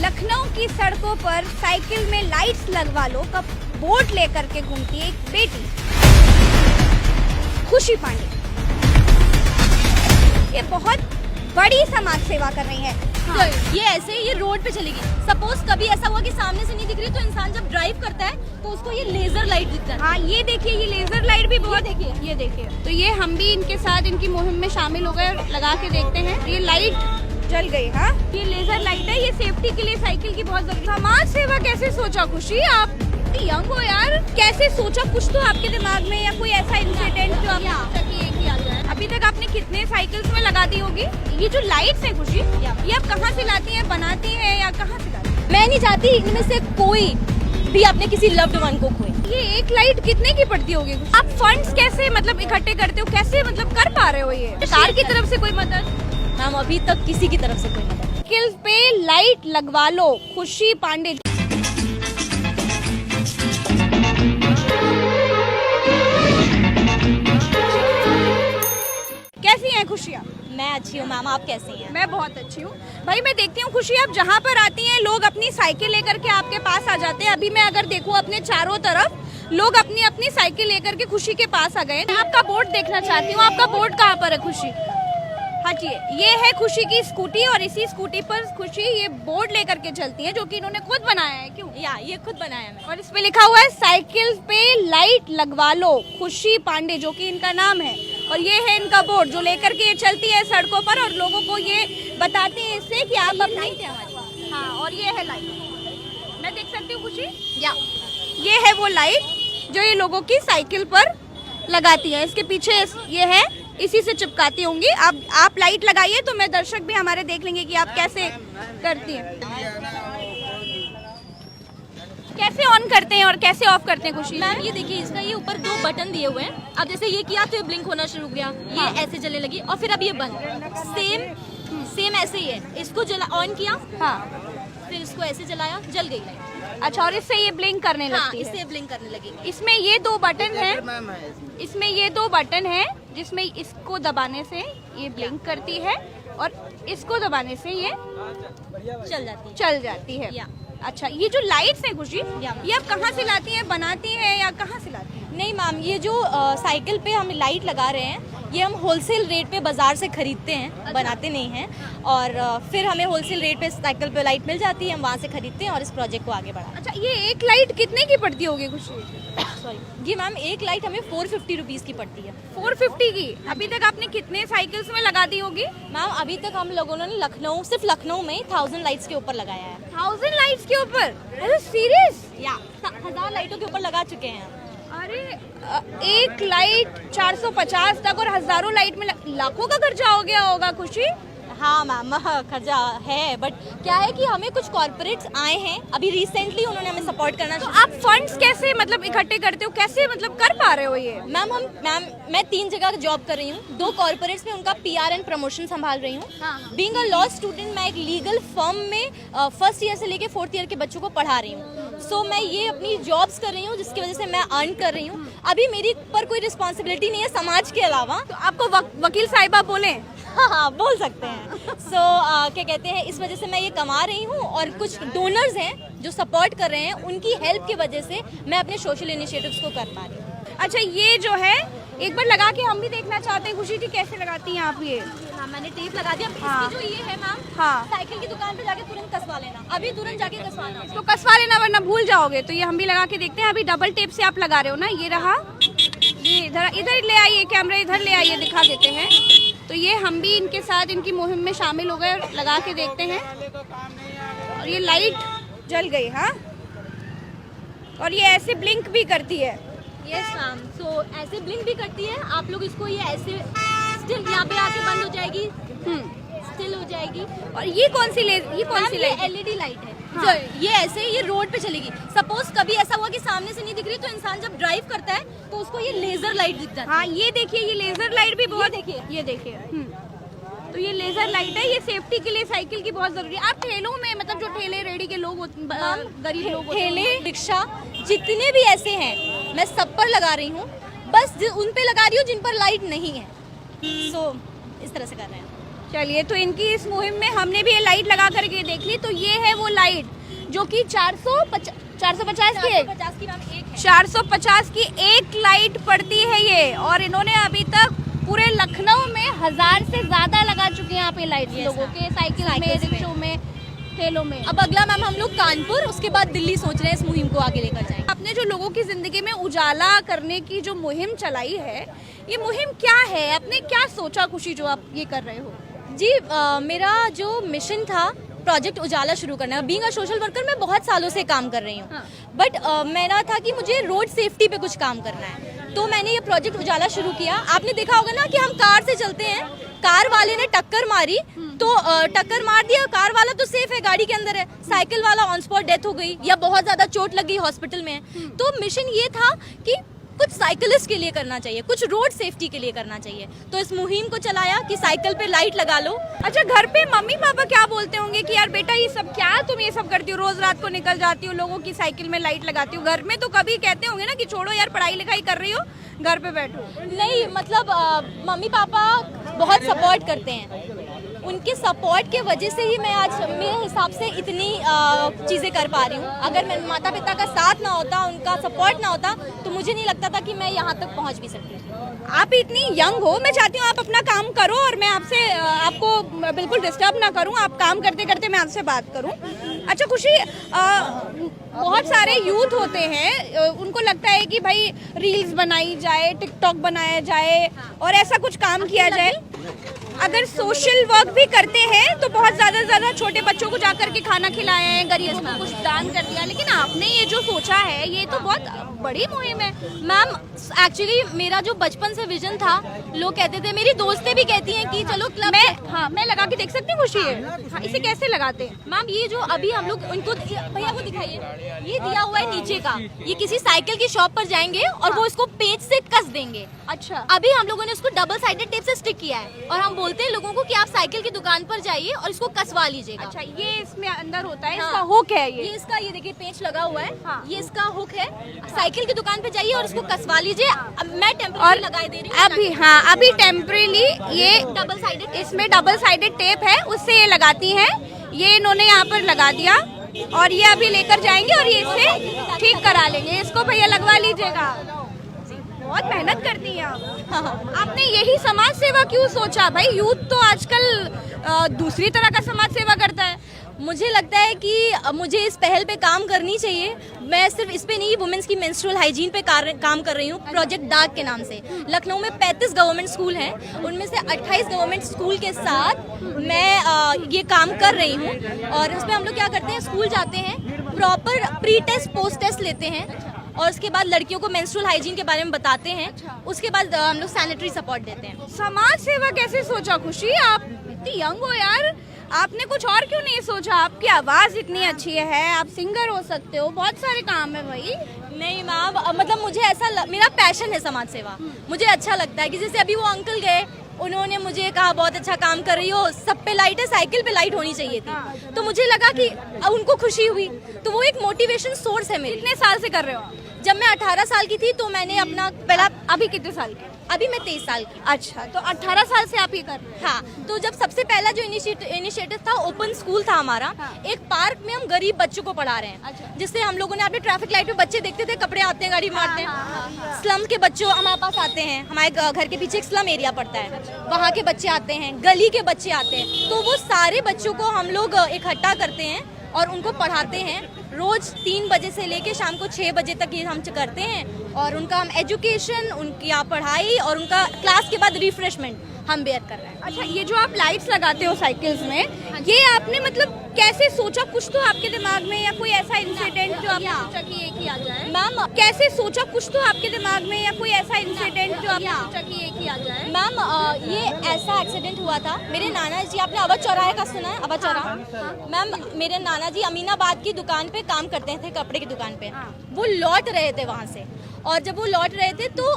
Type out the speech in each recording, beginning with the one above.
लखनऊ की सड़कों पर साइकिल में लाइट्स लगवा लो का बोर्ड लेकर के घूमती है एक बेटी खुशी पांडे। ये बहुत बड़ी समाज सेवा कर रही है। तो ये ऐसे ये रोड पे चलेगी। सपोज कभी ऐसा हुआ कि सामने से नहीं दिख रही तो इंसान जब ड्राइव करता है तो उसको ये लेजर लाइट दिखता है। हाँ ये देखिए, ये लेजर लाइट भी बहुत, देखिए ये देखिए। तो ये हम भी इनके साथ इनकी मुहिम में शामिल हो गए, लगा के देखते हैं। ये लाइट जल गई। हाँ ये लेजर लाइट है, ये सेफ्टी के लिए साइकिल की बहुत जरूरी। समाज सेवा कैसे सोचा खुशी, आप यंग हो यार, कैसे सोचा? कुछ तो आपके दिमाग में या कोई ऐसा इंसिडेंट जो आप किया जाए। अभी तक आपने कितने साइकिल्स में लगा दी होगी? ये जो लाइट्स है खुशी, ये आप कहाँ से लाती हैं, बनाती हैं या कहाँ से लाती हैं? मैं नहीं चाहती इनमें से कोई भी अपने किसी लव्ड वन को खोए। ये एक लाइट कितने की पड़ती होगी? आप फंड्स कैसे मतलब इकट्ठे करते हो, कैसे मतलब कर पा रहे हो? ये सरकार की तरफ से कोई मदद? मैम अभी तक किसी की तरफ से कोई मदद। साइकिल पे लाइट लगवा लो, खुशी पांडे। कैसी हैं खुशियाँ? मैं अच्छी हूँ मैम, आप कैसी हैं? मैं बहुत अच्छी हूँ भाई। मैं देखती हूँ खुशी, आप जहाँ पर आती हैं लोग अपनी साइकिल लेकर के आपके पास आ जाते हैं। अभी मैं अगर देखूँ अपने चारों तरफ लोग अपनी अपनी साइकिल लेकर के खुशी के पास आ गए। आपका बोर्ड देखना चाहती हूँ, आपका बोर्ड कहाँ पर है खुशी? हटिए, ये है खुशी की स्कूटी और इसी स्कूटी पर खुशी ये बोर्ड लेकर के चलती है जो कि इन्होंने खुद बनाया है। क्यों? ये खुद बनाया मैं। और इस पे लिखा हुआ है साइकिल पे लाइट लगवा लो, खुशी पांडे, जो कि इनका नाम है। और ये है इनका बोर्ड जो लेकर के ये चलती है सड़कों पर और लोगों को ये बताती है इससे कि आप अपनी लाइट है हमारी। हाँ, और ये है लाइट। मैं देख सकती हूँ खुशी, या ये है वो लाइट जो ये लोगों की साइकिल पर लगाती है। इसके पीछे ये है, इसी से चिपकाती होंगी। आप लाइट लगाइए तो मैं दर्शक भी हमारे देख लेंगे कि आप कैसे करती हैं, कैसे ऑन करते हैं और कैसे ऑफ करते हैं खुशी। मैम ये देखिए, इसका ये ऊपर 2 बटन दिए हुए हैं। अब जैसे ये किया तो ये ब्लिंक होना शुरू हो गया, ये ऐसे जलने लगी और फिर अब ये बंद। सेम ऐसे ही है। इसको ऑन किया, हाँ, फिर इसको ऐसे जलाया, जल गई लाइट। अच्छा, और इससे ये ब्लिंक करने लगती है। इससे ब्लिंक करने लगी। इसमें ये 2 बटन हैं, इसमें ये 2 बटन हैं जिसमें इसको दबाने से ये ब्लिंक करती है और इसको दबाने से ये चल जाती है। अच्छा, ये जो लाइट्स हैं खुशी, ये आप कहाँ से लाती हैं, बनाती हैं या कहाँ से लाती हैं? नहीं मैम, ये जो साइकिल पे हम लाइट लगा रहे हैं ये हम होलसेल रेट पे बाजार से खरीदते हैं, बनाते नहीं हैं। और फिर हमें होलसेल रेट पे साइकिल पे लाइट मिल जाती है, हम वहाँ से खरीदते हैं और इस प्रोजेक्ट को आगे बढ़ाते हैं। अच्छा, ये एक लाइट कितने की पड़ती होगी खुशी? सॉरी, ये मैम एक लाइट हमें 450 रुपीज़ की पड़ती है। 450 की? अभी तक आपने कितने साइकिल्स में लगा दी होगी? मैम अभी तक हम लोगों ने सिर्फ लखनऊ में 1000 लाइट्स के ऊपर लगाया है। 1000 लाइट्स के ऊपर? अरे सीरियस? या 1000 लाइटों के ऊपर लगा चुके हैं। अरे एक लाइट 450 तक और हजारों लाइट में लाखों का खर्चा हो गया होगा खुशी। हाँ मैम, खर्चा है, बट क्या है कि हमें कुछ कॉर्पोरेट्स आए हैं अभी रिसेंटली, उन्होंने हमें सपोर्ट करना। तो आप फंड्स कैसे मतलब इकट्ठे करते हो, कैसे मतलब कर पा रहे हो ये? मैम मैं 3 जगह जॉब कर रही हूँ, 2 कॉर्पोरेट्स में उनका PR एंड प्रमोशन संभाल रही हूँ। बीइंग अ लॉ स्टूडेंट, मैं एक लीगल फर्म में फर्स्ट ईयर से लेके 4th ईयर के बच्चों को पढ़ा रही हूँ। सो मैं ये अपनी जॉब्स कर रही हूँ जिसकी वजह से मैं अर्न कर रही हूँ। अभी मेरी पर कोई रिस्पॉन्सिबिलिटी नहीं है समाज के अलावा। तो आपको वकील साहिबा बोले? हाँ बोल सकते हैं। सो क्या कहते हैं, इस वजह से मैं ये कमा रही हूँ और कुछ डोनर्स हैं जो सपोर्ट कर रहे हैं, उनकी हेल्प की वजह से मैं अपने सोशल इनिशिएटिव्स को कर पा रही हूँ। अच्छा, ये जो है एक बार लगा के हम भी देखना चाहते हैं खुशी जी, कैसे लगाती हैं आप ये? हाँ मैंने टेप लगा दिया। हाँ। इसकी जो ये है मैम, हाँ, साइकिल की दुकान पे जाके तुरंत कसवा लेना, अभी तुरंत जाके कसवाना। तो कसवा लेना वरना भूल जाओगे। तो ये हम भी लगा के देखते हैं। अभी डबल टेप से आप लगा रहे हो ना, ये रहा, ये इधर ले आइए, कैमरा इधर ले आइए, दिखा देते हैं। तो ये हम भी इनके साथ इनकी मुहिम में शामिल हो गए, लगा के देखते हैं। और ये लाइट जल गई। हाँ, और ये ऐसे ब्लिंक भी करती है। यस मैम, सो ऐसे ब्लिंक भी करती है। आप लोग इसको ये ऐसे स्टिल यहाँ पे आके बंद हो जाएगी, स्टिल हो जाएगी। और ये कौन सी लाइट? LED लाइट है। हाँ। तो ये ऐसे ये रोड पे चलेगी। सपोज कभी ऐसा हुआ कि सामने से नहीं दिख रही तो इंसान जब ड्राइव करता है तो उसको ये लेजर लाइट दिखता है। हाँ ये देखिए, ये लेजर लाइट भी बहुत, ये देखिए। तो ये लेजर लाइट है, ये सेफ्टी के लिए साइकिल की बहुत जरूरी है। आप ठेलों में मतलब जो ठेले रेडी के लोग गरीब लोग, ठेले रिक्शा जितने भी ऐसे हैं मैं सब पर लगा रही हूँ, बस उन पे लगा रही हूँ जिन पर लाइट नहीं है। सो इस तरह से कर रहे हैं। चलिए, तो इनकी इस मुहिम में हमने भी ये लाइट लगा करके देख ली। तो ये है वो लाइट जो कि 450 की है, 450 की मैम एक है। 450 की एक लाइट पड़ती है ये। और इन्होंने अभी तक पूरे लखनऊ में 1000 से ज्यादा लगा चुके हैं यहाँ पे लाइट लोगों के साइकिल में, रिक्शों में, ठेलों में। अब अगला मैम हम लोग कानपुर, उसके बाद दिल्ली सोच रहे हैं इस मुहिम को आगे लेकर जाएंगे। आपने जो लोगों की जिंदगी में उजाला करने की जो मुहिम चलाई है, ये मुहिम क्या है? आपने क्या सोचा खुशी जो आप ये कर रहे हो? जी मेरा जो मिशन था प्रोजेक्ट उजाला शुरू करना है। बीइंग अ सोशल वर्कर मैं बहुत सालों से काम कर रही हूँ, बट मेरा था कि मुझे रोड सेफ्टी पे कुछ काम करना है, तो मैंने ये प्रोजेक्ट उजाला शुरू किया। आपने देखा होगा ना कि हम कार से चलते हैं, कार वाले ने टक्कर मारी तो टक्कर मार दिया, कार वाला तो सेफ है, गाड़ी के अंदर है, साइकिल वाला ऑन स्पॉट डेथ हो गई या बहुत ज्यादा चोट लग गई, हॉस्पिटल में है। तो मिशन ये था कि कुछ साइकिलिस्ट के लिए करना चाहिए, कुछ रोड सेफ्टी के लिए करना चाहिए, तो इस मुहिम को चलाया कि साइकिल पे लाइट लगा लो। अच्छा, घर पे मम्मी पापा क्या बोलते होंगे कि यार बेटा ये सब क्या तुम ये सब करती हो, रोज रात को निकल जाती हो, लोगों की साइकिल में लाइट लगाती हो? घर में तो कभी कहते होंगे ना कि छोड़ो यार, पढ़ाई लिखाई कर रही हो, घर पे बैठो। नहीं, मतलब मम्मी पापा बहुत सपोर्ट करते हैं, उनके सपोर्ट के वजह से ही मैं आज मेरे हिसाब से इतनी चीज़ें कर पा रही हूँ। अगर मैं माता पिता का साथ ना होता, उनका सपोर्ट ना होता, तो मुझे नहीं लगता था कि मैं यहाँ तक पहुँच भी सकती। आप इतनी यंग हो, मैं चाहती हूँ आप अपना काम करो और मैं आपसे आपको बिल्कुल डिस्टर्ब ना करूँ, आप काम करते करते मैं आपसे बात करूँ। अच्छा खुशी, बहुत सारे यूथ होते हैं, उनको लगता है कि भाई रील्स बनाई जाए, टिकटॉक बनाया जाए और ऐसा कुछ काम किया जाए। अगर सोशल वर्क भी करते हैं तो बहुत ज़्यादा छोटे बच्चों को जाकर के खाना खिलाया है, गरीबों को कुछ दान कर दिया, लेकिन आपने ये जो सोचा है ये तो बहुत बड़ी मुहिम है। मैम एक्चुअली मेरा जो बचपन से विजन था, लोग कहते थे, मेरी दोस्तें भी कहती हैं कि चलो क्लब मैं लगा के देख सकती हूँ खुशी है। हाँ, इसे कैसे लगाते हैं मैम? ये जो अभी हम लोग उनको, भैया को दिखाइए, ये दिया हुआ है नीचे का, ये किसी साइकिल की शॉप पर जाएंगे और वो इसको पेज से कस देंगे। अच्छा, अभी हम लोगों ने उसको डबल साइडेड टेप से स्टिक किया है और हम बोलते हैं लोगों को कि आप साइकिल की दुकान पर जाइए और इसको कसवा लीजिएगा। अच्छा, ये इसमें अंदर होता है, हाँ, इसका हुक है ये इसका, ये देखिए पेज लगा हुआ है। हाँ, ये इसका हुक है, साइकिल की दुकान पे जाइए और इसको कसवा लीजिए। मैं टेम्परेरी लगा दे रही हूँ अभी। हाँ, अभी टेम्परेरी ये डबल साइडेड, इसमें डबल साइडेड टेप है, उससे ये लगाती हैं। ये इन्होंने यहाँ पर लगा दिया और ये अभी लेकर जाएंगे और ये इसे ठीक करा लेंगे। इसको भैया लगवा लीजिएगा। बहुत मेहनत करती हैं आप। आपने यही समाज सेवा क्यों सोचा? भाई यूथ तो आजकल दूसरी तरह का समाज सेवा करता है। मुझे लगता है कि मुझे इस पहल पे काम करनी चाहिए। मैं सिर्फ इस पे नहीं, वुमेन्स की मेंस्ट्रुअल हाइजीन पे काम कर रही हूँ, प्रोजेक्ट डार्क के नाम से। लखनऊ में 35 गवर्नमेंट स्कूल हैं, उनमें से 28 गवर्नमेंट स्कूल के साथ मैं ये काम कर रही हूँ। और उसमें हम लोग क्या करते हैं, स्कूल जाते हैं, proper pre test post test लेते हैं और उसके बाद लड़कियों को मेंस्ट्रुअल हाइजीन के बारे में बताते हैं। उसके बाद हम लोग सैनिटरी सपोर्ट देते हैं। समाज सेवा कैसे सोचा खुशी? आप इतनी यंग हो यार, आपने कुछ और क्यों नहीं सोचा? आपकी आवाज इतनी अच्छी है, आप सिंगर हो सकते हो, बहुत सारे काम है भाई। नहीं मैम, मतलब मुझे ऐसा मेरा पैशन है समाज सेवा, मुझे अच्छा लगता है कि जैसे अभी वो अंकल गए, उन्होंने मुझे कहा बहुत अच्छा काम कर रही हो, सब पे लाइट है, साइकिल पे लाइट होनी चाहिए थी। तो मुझे लगा कि उनको खुशी हुई, तो वो एक मोटिवेशन सोर्स है मेरे। कितने साल से कर रहे हो? जब मैं 18 साल की थी तो मैंने अपना पहला, अभी कितने साल की? अभी मैं 23 साल की। अच्छा, तो 18 साल से आप ये कर रहे हो? हाँ, तो जब सबसे पहला जो इनिशिएटिव था, ओपन स्कूल था हमारा। एक पार्क में हम गरीब बच्चों को पढ़ा रहे हैं। अच्छा। जिससे हम लोगों ने, आपने ट्रैफिक लाइट पे बच्चे देखते थे, कपड़े आते हैं, गाड़ी मारते हैं। स्लम के बच्चों हमारे पास आते हैं, हमारे घर के पीछे एक स्लम एरिया पड़ता है, वहाँ के बच्चे आते हैं, गली के बच्चे आते हैं। तो वो सारे बच्चों को हम लोग इकट्ठा करते हैं और उनको पढ़ाते हैं। रोज 3 बजे से लेके शाम को 6 बजे तक ये हम करते हैं और उनका हम एजुकेशन, उनकी पढ़ाई और उनका क्लास के बाद रिफ्रेशमेंट हम बेयर कर रहे हैं। अच्छा, ये जो आप लाइट्स लगाते हो साइकिल्स में, ये आपने मतलब कैसे सोचा? कुछ तो आपके दिमाग में, या कोई ऐसा इंसिडेंट जो आपने सोचा कि ये किया जाए? मैम कैसे सोचा? कुछ तो आपके दिमाग में, या कोई ऐसा इंसिडेंट जो आपने सोचा कि ये किया जाए? मैम ये ऐसा एक्सीडेंट हुआ था, मेरे नाना जी, आपने अवध चौराहे का सुना है? अवध चौराहा। मैम मेरे नाना जी अमीनाबाद की दुकान पे काम करते थे, कपड़े की दुकान पे। वो लौट रहे थे वहाँ से, और जब वो लौट रहे थे तो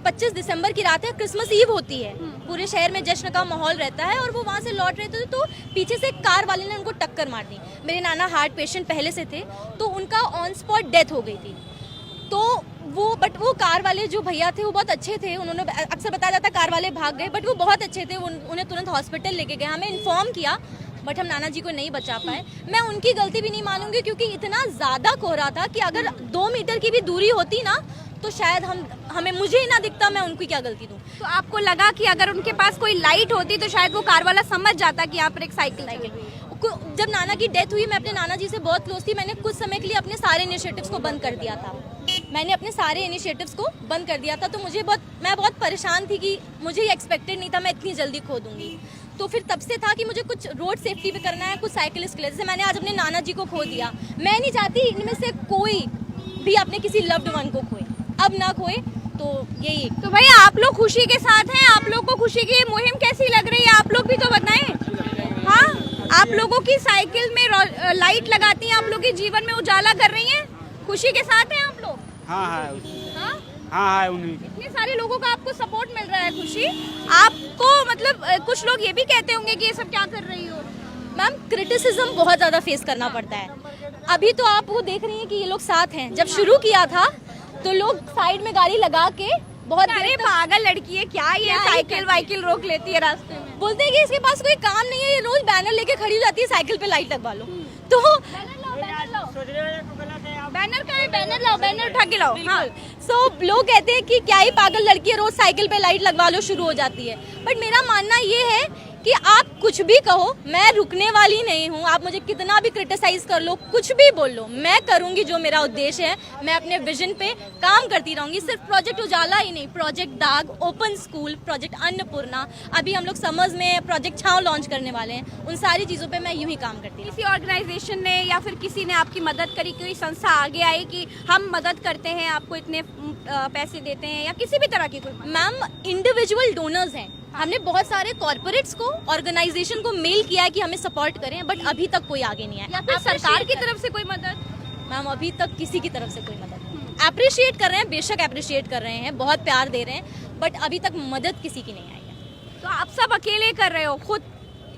25 दिसंबर की रात है, क्रिसमस ईव होती है, पूरे शहर में जश्न का माहौल रहता है। और वो वहाँ से लौट रहे थे तो पीछे से एक कार वाले ने उनको टक्कर मार दी। मेरे नाना हार्ट पेशेंट पहले से थे, तो उनका ऑन स्पॉट डेथ हो गई थी। तो बट वो कार वाले जो भैया थे वो बहुत अच्छे थे, उन्होंने अक्सर बताया जाता कार वाले भाग गए, बट वो बहुत अच्छे थे, उन्हें तुरंत हॉस्पिटल लेके गए, हमें इन्फॉर्म किया, बट हम नाना जी को नहीं बचा पाए। मैं उनकी गलती भी नहीं मानूंगी क्योंकि इतना ज़्यादा कोहरा था कि अगर 2 मीटर की भी दूरी होती ना तो शायद हमें मुझे ही ना दिखता, मैं उनकी क्या गलती दूँ। तो आपको लगा कि अगर उनके पास कोई लाइट होती तो शायद वो कार वाला समझ जाता कि यहाँ पर एक साइकिल। जब नाना की डेथ हुई मैं अपने नाना जी से बहुत क्लोज थी, मैंने कुछ समय के लिए अपने सारे इनिशिएटिव्स को बंद कर दिया था। मैंने अपने सारे इनिशिएटिव्स को बंद कर दिया था, तो मैं बहुत परेशान थी कि मुझे ये एक्सपेक्टेड नहीं था मैं इतनी जल्दी खो दूंगी। तो फिर तब से था कि मुझे कुछ रोड सेफ्टी पे करना है, कुछ साइकिलिस्ट के लिए। जैसे मैंने आज अपने नाना जी को खो दिया, मैं नहीं चाहती इनमें से कोई भी अपने किसी लव्ड वन को खोए, अब ना खोए, तो यही। तो भाई आप लोग खुशी के साथ हैं, आप लोग को खुशी की मुहिम कैसी लग रही है, आप लोग भी तो बताएं। हाँ, आप लोगों की साइकिल में लाइट लगाती हैं, आप लोग के जीवन में उजाला कर रही हैं, खुशी के साथ हैं आप लोग। हाँ, उन्हीं इतने सारे लोगों का आपको सपोर्ट मिल रहा है, खुशी आपको, मतलब कुछ लोग ये भी कहते होंगे कि ये सब क्या कर रही हो। मैम क्रिटिसिज्म बहुत ज़्यादा फेस करना पड़ता है। अभी तो आप वो देख रही हैं कि ये लोग साथ हैं, जब शुरू किया था तो लोग साइड में गाड़ी लगा के बहुत, अरे पागल लड़की है क्या, ये साइकिल वाइकिल रोक लेती है रास्ते में, बोलते हैं कि इसके पास कोई काम नहीं है, ये रोज बैनर लेके खड़ी हो जाती है साइकिल पे लाइट लगवा लो। तो बैनर का है, बैनर लाओ, बैनर उठा के लाओ। हाँ, सो लोग कहते हैं कि क्या ही पागल लड़की है, रोज साइकिल पे लाइट लगवा लो, शुरू हो जाती है। बट मेरा मानना ये है कि आप कुछ भी कहो, मैं रुकने वाली नहीं हूँ। आप मुझे कितना भी क्रिटिसाइज कर लो, कुछ भी बोल लो, मैं करूँगी जो मेरा उद्देश्य है, मैं अपने विजन पे काम करती रहूँगी। सिर्फ प्रोजेक्ट उजाला ही नहीं, प्रोजेक्ट दाग, ओपन स्कूल, प्रोजेक्ट अन्नपूर्णा, अभी हम लोग समर्स में प्रोजेक्ट छाँव लॉन्च करने वाले हैं, उन सारी चीज़ों पर मैं यूँ ही काम करती हूँ। किसी ऑर्गेनाइजेशन ने या फिर किसी ने आपकी मदद करी, कोई संस्था आगे आई कि हम मदद करते हैं, आपको इतने पैसे देते हैं, या किसी भी तरह की कोई? मैम इंडिविजुअल डोनर्स हैं, हमने बहुत सारे कॉर्पोरेट्स को, ऑर्गेनाइजेशन को मेल किया है कि हमें सपोर्ट करें, बट अभी तक कोई आगे नहीं आया। या फिर सरकार की तरफ से कोई मदद? मैम अभी तक किसी की तरफ से कोई मदद। अप्रिशिएट कर रहे हैं, बेशक अप्रिशिएट कर रहे हैं, बहुत प्यार दे रहे हैं, बट अभी तक मदद किसी की नहीं आई है। तो आप सब अकेले कर रहे हो खुद?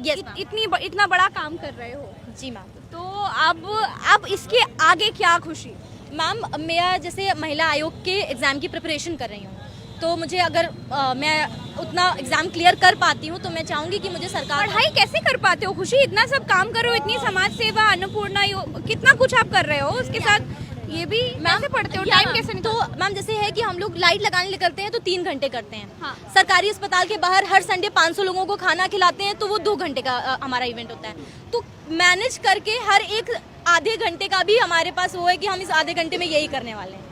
यस इतना बड़ा काम कर रहे हो? जी मैम। तो अब इसके आगे क्या खुशी? मैम मैं जैसे महिला आयोग के एग्ज़ाम की प्रिपरेशन कर रही हूँ, तो मुझे अगर मैं उतना एग्जाम क्लियर कर पाती हूँ तो मैं चाहूँगी कि मुझे सरकार। पढ़ाई कैसे कर पाते हो खुशी, इतना सब काम करो, इतनी समाज सेवा, अन्नपूर्णा, कितना कुछ आप कर रहे हो, उसके साथ ये भी कैसे पढ़ते हो, टाइम कैसे? तो मैम जैसे है कि हम लोग लाइट लगाने करते हैं तो 3 घंटे करते हैं। हाँ। सरकारी अस्पताल के बाहर हर संडे 500 लोगों को खाना खिलाते हैं, तो वो 2 घंटे का हमारा इवेंट होता है। तो मैनेज करके हर एक आधे घंटे का भी हमारे पास वो है कि हम इस आधे घंटे में यही करने वाले हैं।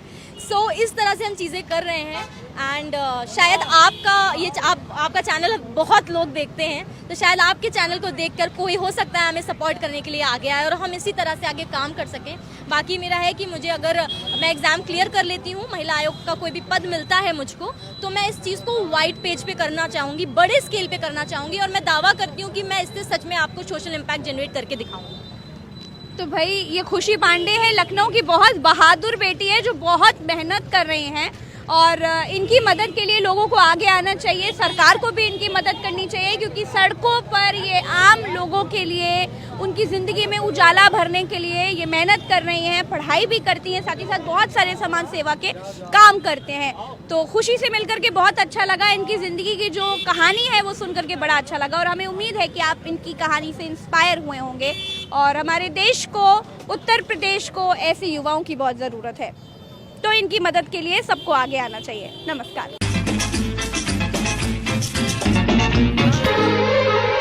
सो इस तरह से हम चीज़ें कर रहे हैं। एंड शायद आपका चैनल बहुत लोग देखते हैं, तो शायद आपके चैनल को देखकर कोई हो सकता है हमें सपोर्ट करने के लिए आगे आए और हम इसी तरह से आगे काम कर सकें। बाकी मेरा है कि मुझे, अगर मैं एग्ज़ाम क्लियर कर लेती हूँ, महिला आयोग का कोई भी पद मिलता है मुझको, तो मैं इस चीज़ को वाइट पेज पे करना चाहूँगी, बड़े स्केल पे करना चाहूँगी, और मैं दावा करती हूँ कि मैं इससे सच में आपको सोशल इम्पैक्ट जनरेट करके दिखाऊँगी। तो भाई ये खुशी पांडे है, लखनऊ की बहुत बहादुर बेटी है जो बहुत मेहनत कर रही हैं, और इनकी मदद के लिए लोगों को आगे आना चाहिए, सरकार को भी इनकी मदद करनी चाहिए, क्योंकि सड़कों पर ये आम लोगों के लिए, उनकी ज़िंदगी में उजाला भरने के लिए ये मेहनत कर रही हैं, पढ़ाई भी करती हैं, साथ ही साथ बहुत सारे समाज सेवा के काम करते हैं। तो खुशी से मिलकर के बहुत अच्छा लगा, इनकी ज़िंदगी की जो कहानी है वो सुन करके बड़ा अच्छा लगा, और हमें उम्मीद है कि आप इनकी कहानी से इंस्पायर हुए होंगे, और हमारे देश को, उत्तर प्रदेश को ऐसे युवाओं की बहुत ज़रूरत है। तो इनकी मदद के लिए सबको आगे आना चाहिए। नमस्कार।